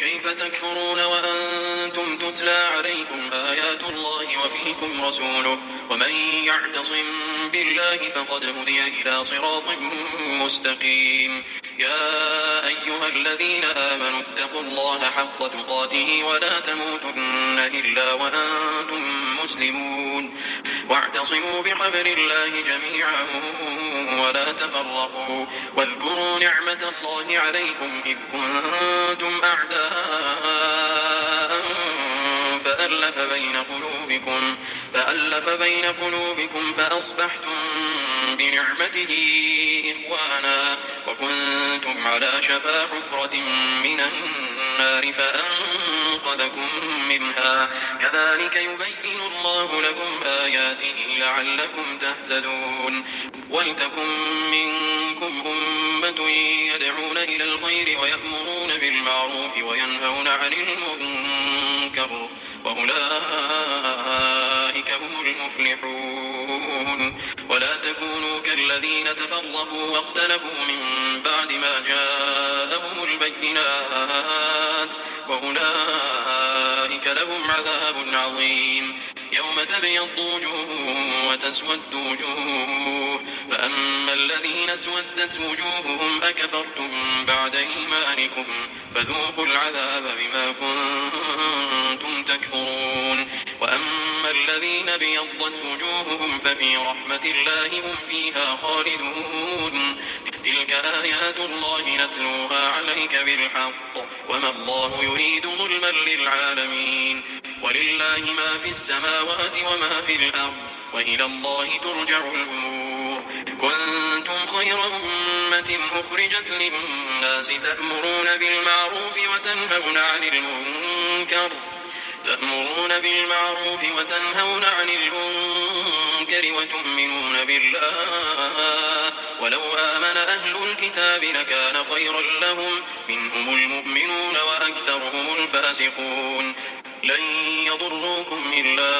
كيف تكفرون وأنتم تتلى عليكم آيات الله وفيكم رسوله ومن يعتصم بالله فقد هدي إلى صراط مستقيم. يا أيها الذين آمنوا اتقوا الله حق تقاته ولا تموتن إلا وأنتم مسلمون واعتصموا بحبل الله جميعا ولا تفرقوا واذكروا نعمة الله عليكم إذ كنتم أعداء فألف بين قلوبكم فأصبحتم بنعمته إخوانا وكنتم على شفا حفرة من النار فأنقذكم منها كذلك يبين الله لكم آياته لعلكم تهتدون. ولتكن منكم أمة يدعون إلى الخير ويأمرون بالمعروف وينهون عن المنكر وأولئك هم المفلحون. ولا تكونوا كالذين تفرقوا واختلفوا من بعد ما جاءهم البينات وأولئك لهم عذاب عظيم. يوم تبيض وجوه وتسود وجوه فأما الذين اسودت وجوههم أكفرتم بعد إيمانكم فذوقوا العذاب بما كنتم تكفرون. وأما الذين بيضت وجوههم ففي رحمة الله هم فيها خالدون. تلك آيات الله نتلوها عليك بالحق وما الله يريد ظلما للعالمين. ولله ما في السماوات وما في الأرض وإلى الله ترجع الأمور. كنتم خير أمة أخرجت للناس تأمرون بالمعروف وتنهون عن المنكر وتؤمنون بالله ولو آمن أهل الكتاب لكان خيرا لهم منهم المؤمنون وأكثرهم الفاسقون. لن يضروكم إلا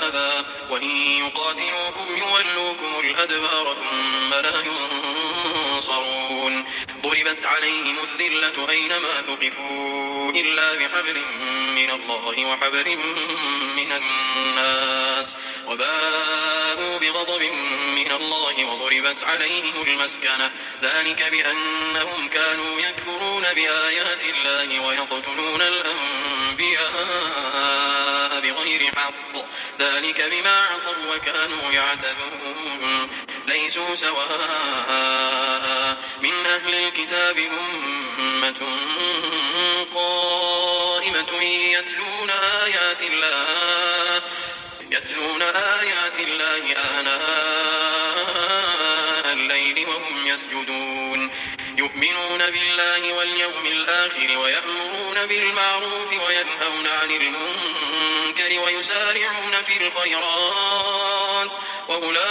أذى وإن يقاتلوكم يولوكم الأدبار ثم لا ينصرون. ضربت عليهم الذلة أينما ثقفوا إلا بحبل من الله وحبل من الناس وباءوا بغضب من الله وضربت عليهم المسكنة ذلك بأنهم كانوا يكفرون بآيات الله ويقتلون الأنبياء بغير حق ذلك بما عصوا وكانوا يعتدون. ليسوا سواء من أهل الكتاب أمة قائمة يتلون آيات الله آناء الليل وهم يسجدون يؤمنون بالله واليوم الآخر ويأمرون بالمعروف وينهون عن المنكر ويسارعون في الخيرات وأولئك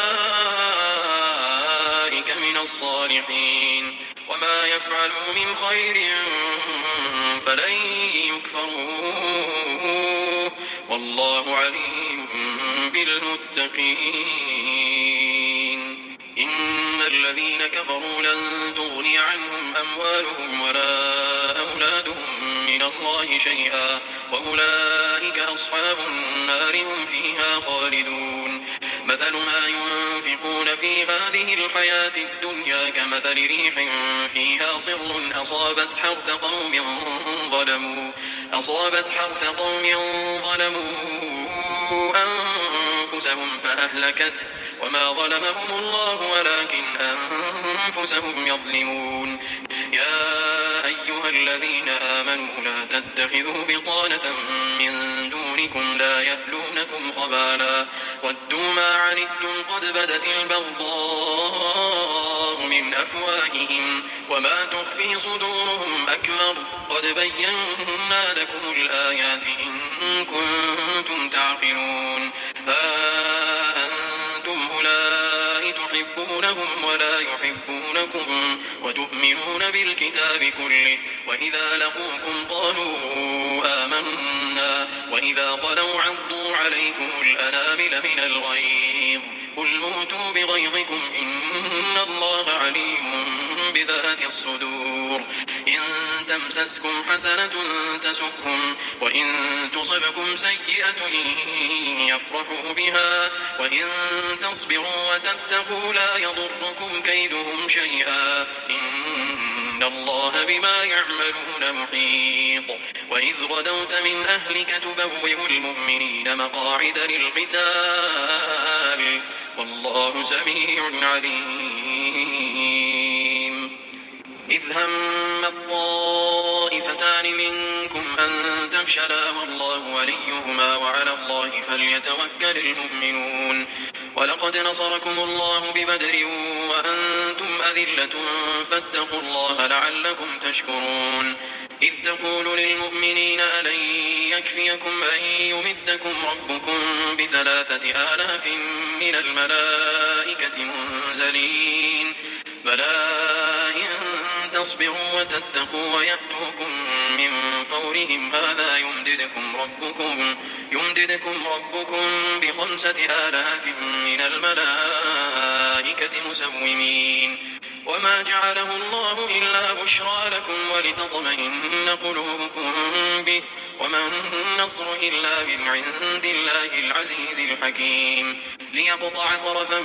من الصالحين. وما يفعلوا من خير فلن يكفروه والله عليم بالمتقين. إن الذين كفروا لن تغني عنهم أموالهم ولا أولادهم من الله شيئا وأولئك أصحاب النار هم فيها خالدون. مثل ما ينفقون في هذه الحياة الدنيا كمثل ريح فيها صر أصابت حرث قوم ظلموا أنفسهم فأهلكته وما ظلمهم الله ولكن أنفسهم يظلمون. يا أيها الذين آمنوا لا تتخذوا بطانة من دونكم لا يألونكم خبالا ودوا ما عنتم قد بدت البغضاء من أفواههم وما تخفي صدورهم أكبر قد بينا لكم الآيات إن كنتم تعقلون. ها أنتم أولئك تحبونهم ولا يحبونكم وتؤمنون بالكتاب كله وإذا لقوكم قالوا آمنا وإذا خلوا عضوا عليكم الأنامل من الغيظ قل موتوا بغيظكم إن الله عليم بذات الصدور. إن تمسسكم حسنة تسؤهم وإن تصبكم سيئة يفرحوا بها وإن تصبروا وتتقوا لا يضركم كيدهم شيئا إن الله بما يعملون محيط وإذ غدوت من أهلك تبوئ المؤمنين مقاعد للقتال والله سميع عليم إذ هم الطائفتان منكم أن تفشلا والله وليهما وعلى الله فليتوكل المؤمنون ولقد نصركم الله ببدر وأنتم أذلة فاتقوا الله لعلكم تشكرون إذ تقول للمؤمنين ألن يكفيكم أن يمدكم ربكم ب3,000 من الملائكة منزلين بلى إن تصبروا وتتقوا ويأتوكم من فورهم هذا يمددكم ربكم ب5,000 من الملائكة مسومين وما جعله الله إلا بشرى لكم ولتطمئن قلوبكم به وما النصر إلا من عند الله العزيز الحكيم ليقطع طرفا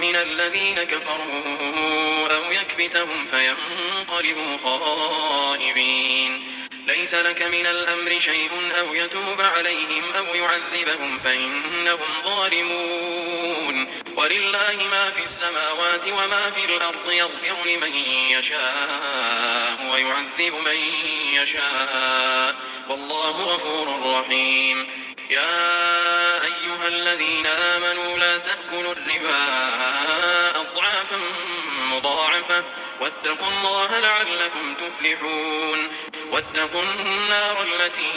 من الذين كفروا أو يكبتهم فينقلبوا خائبين ليس لك من الأمر شيء أو يتوب عليهم أو يعذبهم فإنهم ظالمون ولله ما في السماوات وما في الأرض يغفر لمن يشاء ويعذب من يشاء والله غفور رحيم يا أيها الذين آمنوا لا تأكلوا الربا أضعافا مضاعفة واتقوا الله لعلكم تفلحون واتقوا النار التي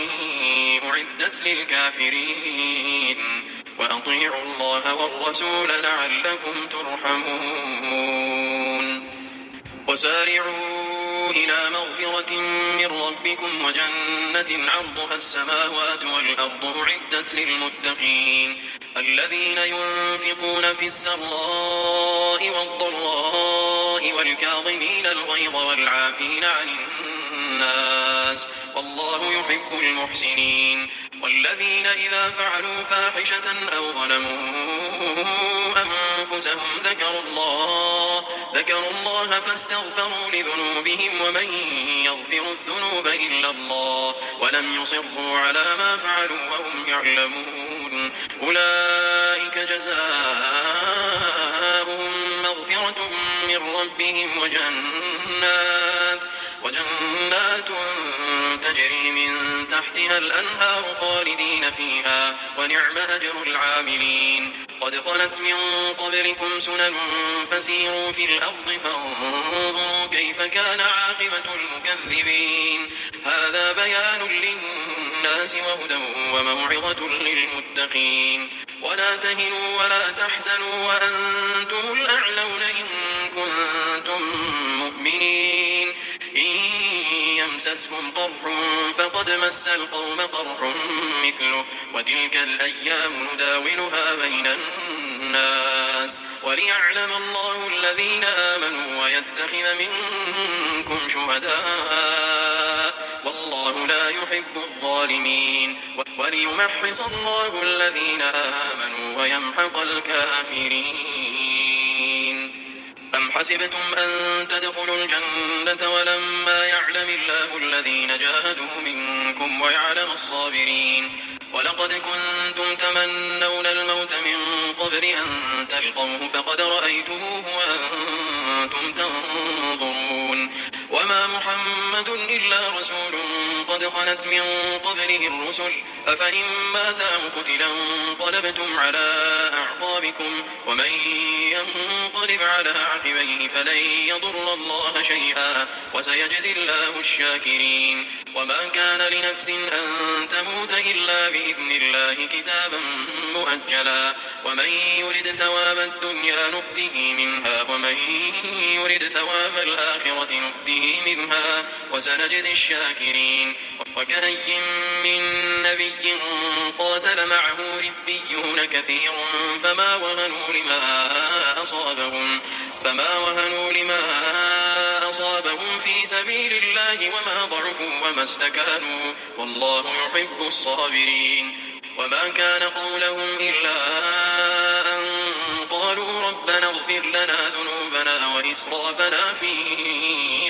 أعدت للكافرين وأطيعوا الله والرسول لعلكم ترحمون وسارعوا إلى مغفرة من ربكم وجنة عرضها السماوات والأرض أعدت للمتقين الذين ينفقون في السراء والضراء والكاظمين الغيظ والعافين عن الناس والله يحب المحسنين والذين إذا فعلوا فاحشة أو ظلموا أنفسهم ذكروا الله فاستغفروا لذنوبهم ومن يغفر الذنوب إلا الله ولم يصروا على ما فعلوا وهم يعلمون أولئك جزاؤهم مغفرة من ربهم وجنات تجري من تحتها الأنهار خالدين فيها ونعم أجر العاملين قد خلت من قبلكم سنن فسيروا في الأرض فانظروا كيف كان عاقبة المكذبين هذا بيان للناس وهدى وموعظة للمتقين ولا تهنوا ولا تحزنوا وأنتم الأعلون إن كنتم مؤمنين إن يمسسكم قرح فقد مس القوم قرح مثله وتلك الأيام نداولها بين الناس وليعلم الله الذين آمنوا ويتخذ منكم شهداء والله لا يحب الظالمين وليمحص الله الذين آمنوا ويمحق الكافرين أم حسبتم أن تدخلوا الجنة ولما يعلم الله الذين جاهدوا منكم ويعلم الصابرين ولقد كنتم تمنون الموت من قبل أن تلقوه فقد رأيتموه وأنتم تنظرون وما محمد إلا رسول قد خلت من قبله الرسل أفإن مات أو قتلا انقلبتم على أعقابكم ومن ينقلب على عقبيه فلن يضر الله شيئا وسيجزي الله الشاكرين وما كان لنفس أن تموت إلا بإذن الله كتابا مؤجلا ومن يرد ثواب الدنيا نؤته منها ومن يرد ثواب الآخرة نؤته منها وسنجزي الشاكرين وكأي من نبي قاتل معه ربيون كثير فما وهنوا لما أصابهم في سبيل الله وما ضعفوا وما استكانوا والله يحب الصابرين وما كان قولهم إلا أن قالوا ربنا اغفر لنا ذنوبنا وإسرافنا في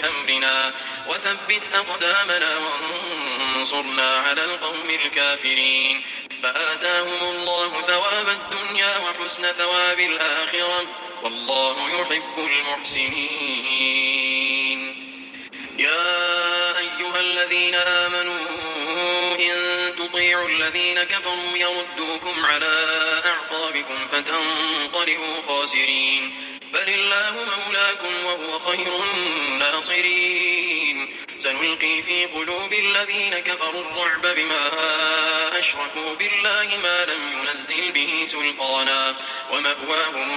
أمرنا وثبت أقدامنا وانصرنا على القوم الكافرين فآتاهم الله ثواب الدنيا وحسن ثواب الآخرة والله يحب المحسنين يا أيها الذين آمنوا إن تطيعوا الذين كفروا يردوكم على أعقابكم فتنقلبوا خاسرين بل الله مولاكم وهو خير الناصرين سنلقي في قلوب الذين كفروا الرعب بما أشركوا بالله ما لم ينزل به سلطانا ومأواهم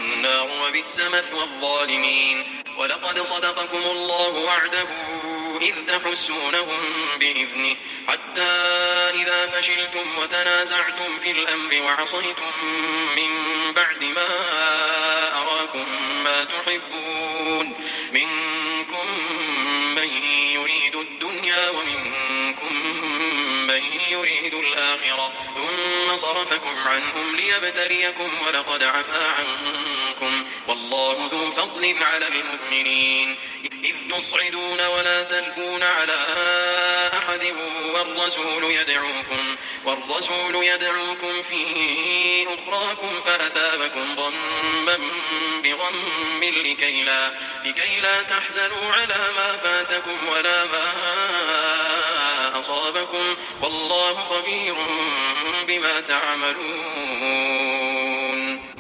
النار وبئس مثوى الظالمين ولقد صدقكم الله وعده إذ تحسونهم بإذنه حتى إذا فشلتم وتنازعتم في الأمر وعصيتم من بعد ما أراكم ما تحبون منكم من يريد الدنيا ومنكم من يريد الآخرة ثم صرفكم عنهم ليبتليكم ولقد عفا عنكم والله ذو فضل على المؤمنين إذ تصعدون ولا تلقون على أحد والرسول يدعوكم في أخراكم فأثابكم غما بغم لكي لا تحزنوا على ما فاتكم ولا ما أصابكم والله خبير بما تعملون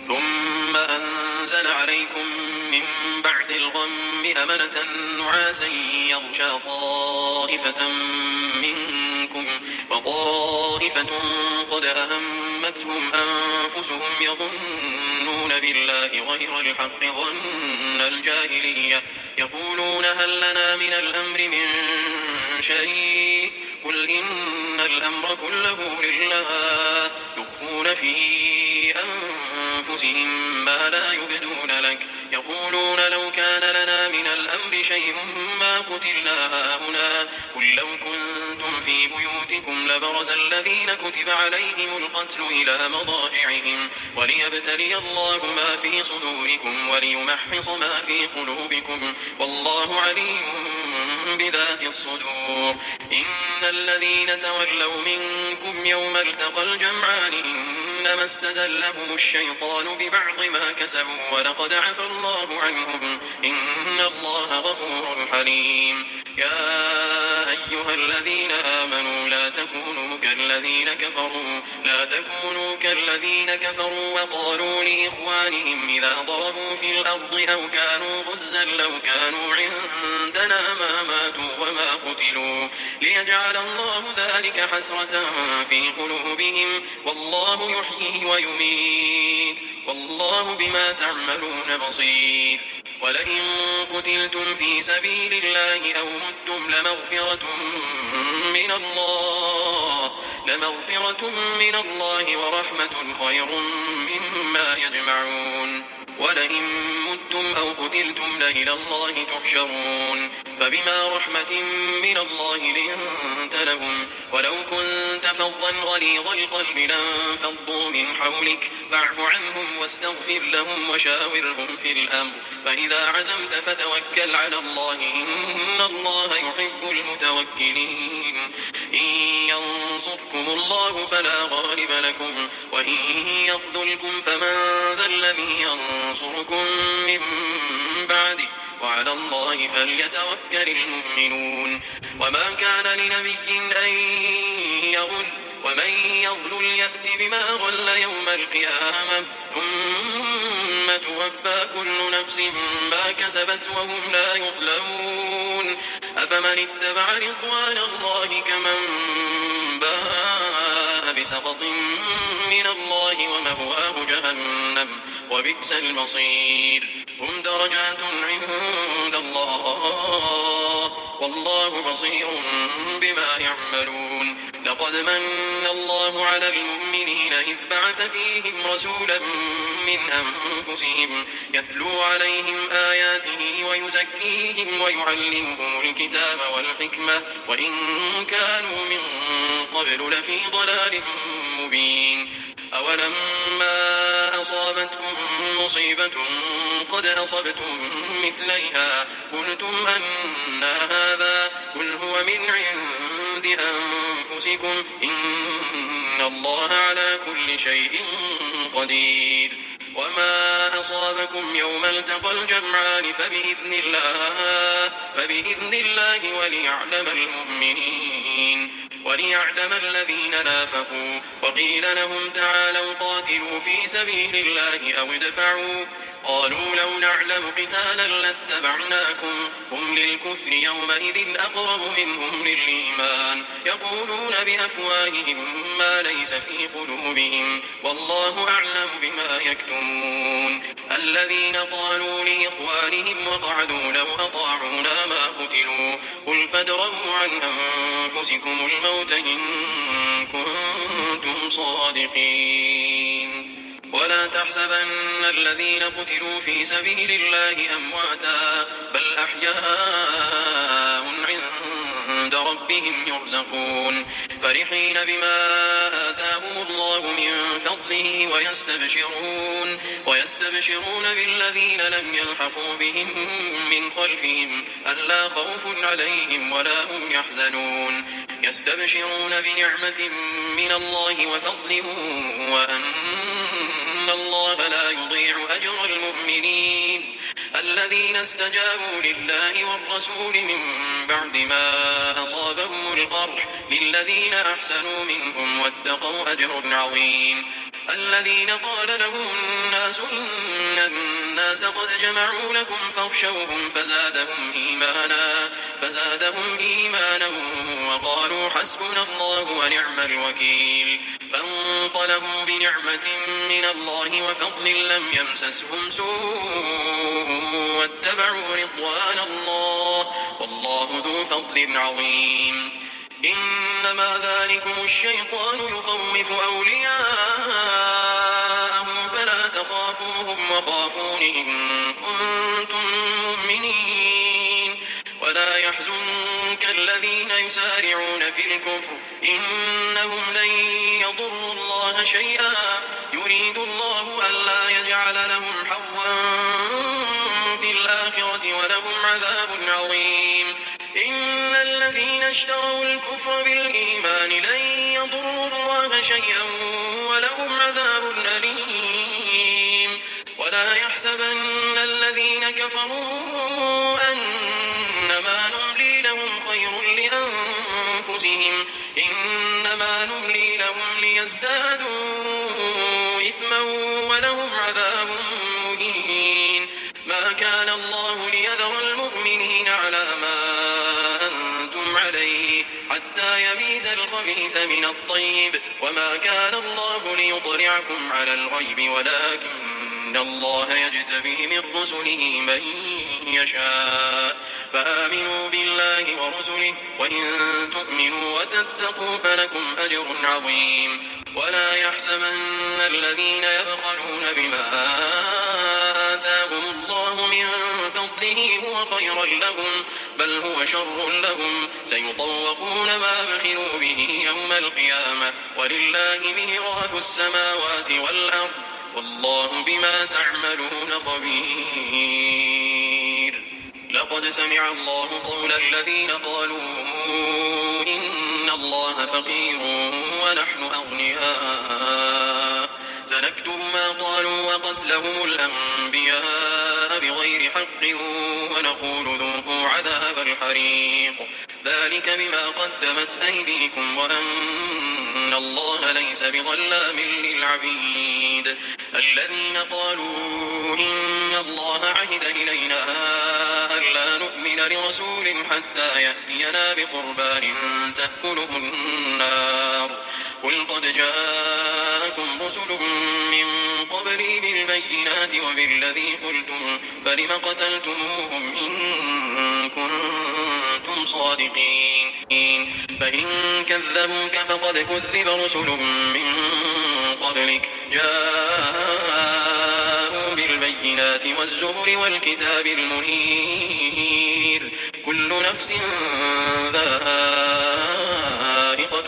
ثم أنزل عليكم من بعد الغم أمنة نعاسا يغشى طائفة منكم وطائفة قد أهمتهم أنفسهم يظنون بالله غير الحق ظن الجاهلية يقولون هل لنا من الأمر من شيء قل إن الأمر كله لله يخفون في أنفسهم ما لا يبدون لك يقولون لو كان لنا من الأمر شيء ما قتلنا هاهنا قل لو كنتم في بيوتكم لبرز الذين كتب عليهم القتل إلى مضاجعهم وليبتلي الله ما في صدوركم وليمحص ما في قلوبكم والله عليم بذات الصدور إن الذين تولوا منكم يوم التقى الجمعان إنما استزلهم الشيطان ببعض ما كسبوا ولقد عفى الله عنهم إن الله غفور حليم يا أيها الذين آمنوا لا تكونوا كالذين كفروا وقالوا لإخوانهم إذا ضربوا في الأرض أو كانوا غزا لو كانوا عندنا ما ماتوا وما قتلوا ليجعل الله ذلك حسرة في قلوبهم والله يحيي ويميت والله بما تعملون بصير ولئن قتلتم في سبيل الله أو متم لمغفرة من الله ورحمة خير مما يجمعون ولئن متم أو قتلتم لإلى الله تحشرون فبما رحمة من الله لنت لهم ولو كنت فظا غليظ القلب لانفضوا من حولك فاعف عنهم واستغفر لهم وشاورهم في الأمر فإذا عزمت فتوكل على الله إن الله يحب المتوكلين إن ينصركم الله فلا غالب لكم وإن يخذلكم فمن ذا الذي ينصركم من بعده وعلى الله فليتوكل المؤمنون وما كان لنبي أن يغل ومن يغل يأت بما غل يوم القيامة ثم توفى كل نفس ما كسبت وهم لا يظلمون أفمن اتبع رضوان الله كمن باء بسخط من الله ومأواه جهنم وبئس المصير هم درجات عند الله والله بصير بما يعملون. لقد من الله على المؤمنين إذ بعث فيهم رسولا من أنفسهم يتلو عليهم آياته ويزكيهم ويعلمهم الكتاب والحكمة وإن كانوا من قبل لفي ضلال مبين. أولما أصابتكم مصيبة قد أصبتم مثليها قلتم أنى هذا قل هو من عند أنفسكم إن الله على كل شيء قدير. وما أصابكم يوم التقى الجمعان فبإذن الله وليعلم الذين نافقوا. وقيل لهم تعالوا قاتلوا في سبيل الله أو ادفعوا قالوا لو نعلم قتالا لاتبعناكم هم للكفر يومئذ أقرب منهم للإيمان يقولون بأفواههم ما ليس في قلوبهم والله أعلم بما يكتمون. الذين قالوا لإخوانهم وقعدوا لو أطاعونا ما قتلوا قل فادرءوا عن أنفسكم الموت إن كنتم صادقين. ولا تحسبن الذين قتلوا في سبيل الله أمواتا بل أحياء عند ربهم يرزقون فرحين بما آتاهم الله من فضله ويستبشرون بالذين لم يلحقوا بهم من خلفهم ألا خوف عليهم ولا هم يحزنون يستبشرون بنعمة من الله وفضل وأن الله لا يضيع أجر المؤمنين الذين استجابوا لله والرسول من بعد ما أصابهم القرح للذين أحسنوا منهم واتقوا أجر عظيم. الذين قال لهم الناس إن الناس قد جمعوا لكم فاخشوهم فزادهم إيمانا وقالوا حسبنا الله ونعم الوكيل. فانقلبوا بنعمة من الله وفضل لم يمسسهم سوء واتبعوا رضوان الله والله ذو فضل عظيم. إنما ذلكم الشيطان يخوف أولياءه فلا تخافوهم وخافون إن كنتم مؤمنين. ولا يحزنك الذين يسارعون في الكفر إنهم لن يضروا الله شيئا يريد الله ألا يجعل لهم حظا في الآخرة ولهم عذاب عظيم. إن الذين اشتروا الكفر بالإيمان لن يضروا الله شيئا ولهم عذاب أليم. ولا يحسبن الذين كفروا أنما نملي لهم خير لأنفسهم إنما نملي لهم ليزدادوا إثما ولهم عذاب مهين. ما كان الله ليذر المؤمنين على ما أنتم عليه حتى يميز الخبيث من الطيب وما كان الله ليطلعكم على الغيب ولكن الله يجتبي من رسله من يشاء. فآمنوا بالله ورسله وإن تؤمنوا وتتقوا فلكم أجر عظيم. ولا يحسبن الذين يبخلون بما آتاهم الله من فضله هو خيرا لهم بل هو شر لهم سيطوقون ما بخلوا به يوم القيامة ولله ميراث السماوات والأرض والله بما تعملون خبير. لقد سمع الله قول الذين قالوا إن الله فقير ونحن أغنياء سنكتب ما قالوا وقتلهم الأنبياء بغير حق ونقول ذوقوا عذاب الحريق ذلك بما قدمت أيديكم وأن الله ليس بظلام للعبيد. الذين قالوا إن الله عهد إلينا ألا نؤمن لرسول حتى يأتينا بقربان تأكله النار قل قد جاءكم رسل من قبلي بالبينات وبالذي قلتم فلم قتلتموهم إن كنتم صادقين فإن كذبوك فقد كذب رسل من قبلك جاءوا بالبينات والزبر والكتاب المنير كل نفس ذائقة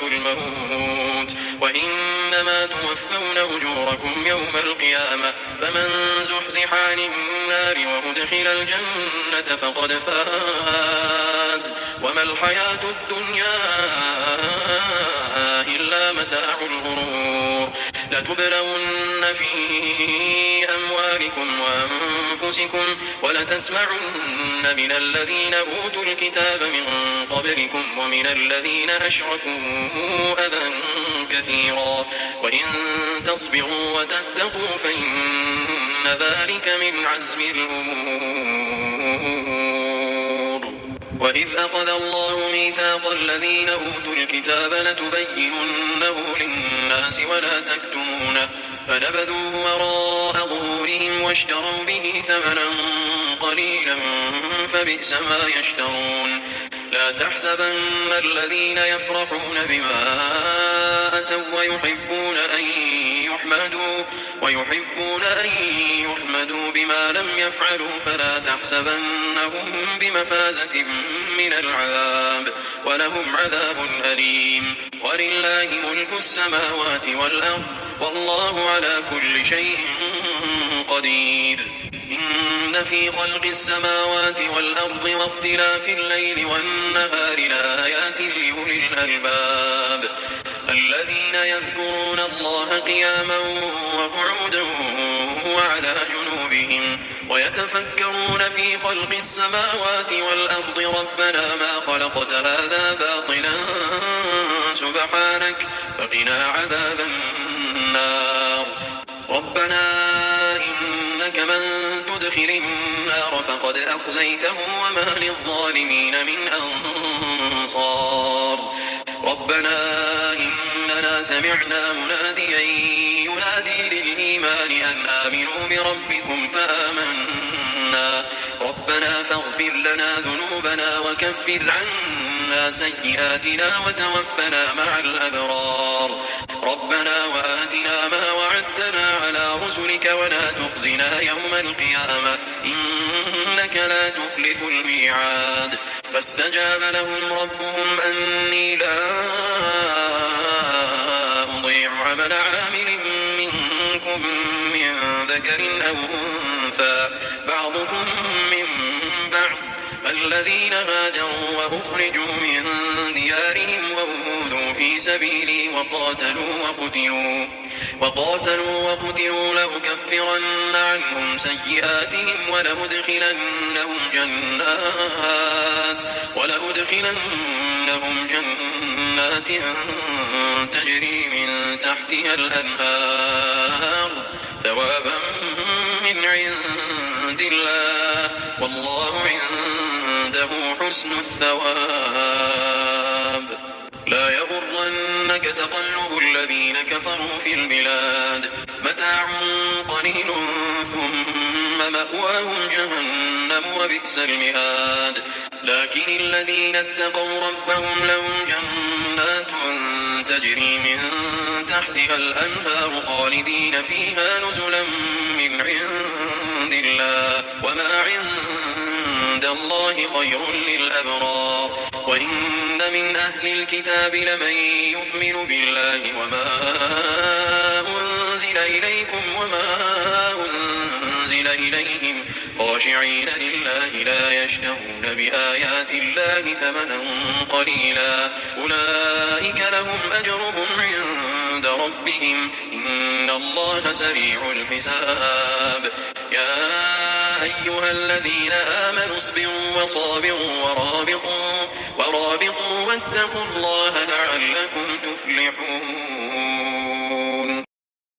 الموت وإنما توفون أجوركم يوم القيامة فمن زحزح عن النار وأدخل الجنة فقد فاز وما الحياة الدنيا إلا متاع الغرور لتبلون في أموالكم وأنفسكم ولتسمعن من الذين أوتوا الكتاب من قبلكم ومن الذين أشركوا أذى كثيرا وإن تصبروا وتتقوا فإن ذلك من عزم الأمور وإذ أخذ الله ميثاق الذين أوتوا الكتاب لتبيننه للناس ولا تكتمونه فنبذوه وراء ظهورهم واشتروا به ثمنا قليلا فبئس ما يشترون لا تحسبن الذين يفرحون بما أتوا ويحبون أن يحمدوا بما لم يفعلوا فلا تحسبنهم بمفازة من العذاب ولهم عذاب أليم ولله ملك السماوات والأرض والله على كل شيء قدير إن في خلق السماوات والأرض واختلاف الليل والنهار لآيات لأولي الألباب الذين يذكرون الله قياما وقعودا وعلى جنوبهم ويتفكرون في خلق السماوات والأرض ربنا ما خلقت هذا باطلا سبحانك فقنا عذاب النار ربنا إنك من تدخل النار فقد أخزيته وما للظالمين من أنصار ربنا إننا سمعنا مناديا ينادي للإيمان أن آمنوا بربكم فآمنا ربنا فاغفر لنا ذنوبنا وكفر عنا سيئاتنا وتوفنا مع الأبرار ربنا وآتنا ما وعدتنا على رسلك ولا تخزنا يوم القيامة إنك لا تخلف الميعاد فاستجاب لهم ربهم أني لا أضيع عمل عامل منكم من ذكر أو أنثى بعضكم من بعض الذين هاجروا وأخرجوا من ديارهم وأوذوا في سبيلي وقاتلوا وقتلوا لأكفرن عنهم سيئاتهم ولأدخلنهم جنات تجري من تحتها الأنهار ثوابا من عند الله والله عنده حسن الثواب لا يغرنك تقلب الذين كفروا في البلاد متاع قليل ثم مأواهم جهنم وبئس المهاد لكن الذين اتقوا ربهم لهم جنات تجري من تحتها الأنهار خالدين فيها نزلا من عند الله وما عند الله خير للأبرار وإن من أهل الكتاب لمن يؤمن بالله وما أنزل إليكم وما أنزل إليهم خاشعين لله لا يشترون بآيات الله ثمنا قليلا أولئك لهم أجرهم عند ربهم إن الله سريع الحساب يا أيها الذين آمنوا اصبروا وصابروا ورابطوا واتقوا الله لعلكم تفلحون